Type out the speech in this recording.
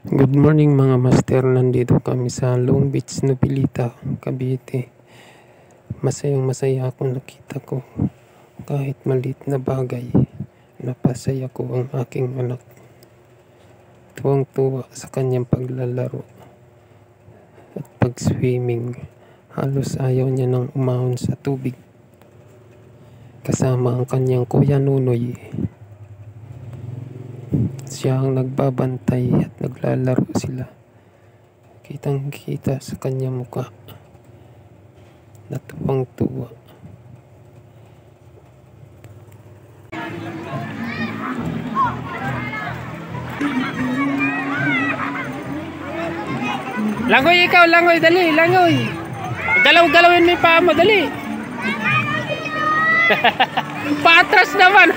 Good morning mga master, nandito kami sa Long Beach, Nopilita, Cavite. Masayang masaya ako, nakita ko kahit maliit na bagay. Napasaya ko ang aking anak. Tuwang-tuwa sa kanyang paglalaro at pag-swimming. Halos ayaw niya nang umahon sa tubig. Kasama ang kanyang kuya Nunoy. Siya ang nagbabantay at naglalaro sila. Kitang kita sa kanyang mukha na tuwang-tuwa. Langoy ikaw, langoy, dali, langoy. Galaw-galawin mo yung paa mo, dali. Paatras naman.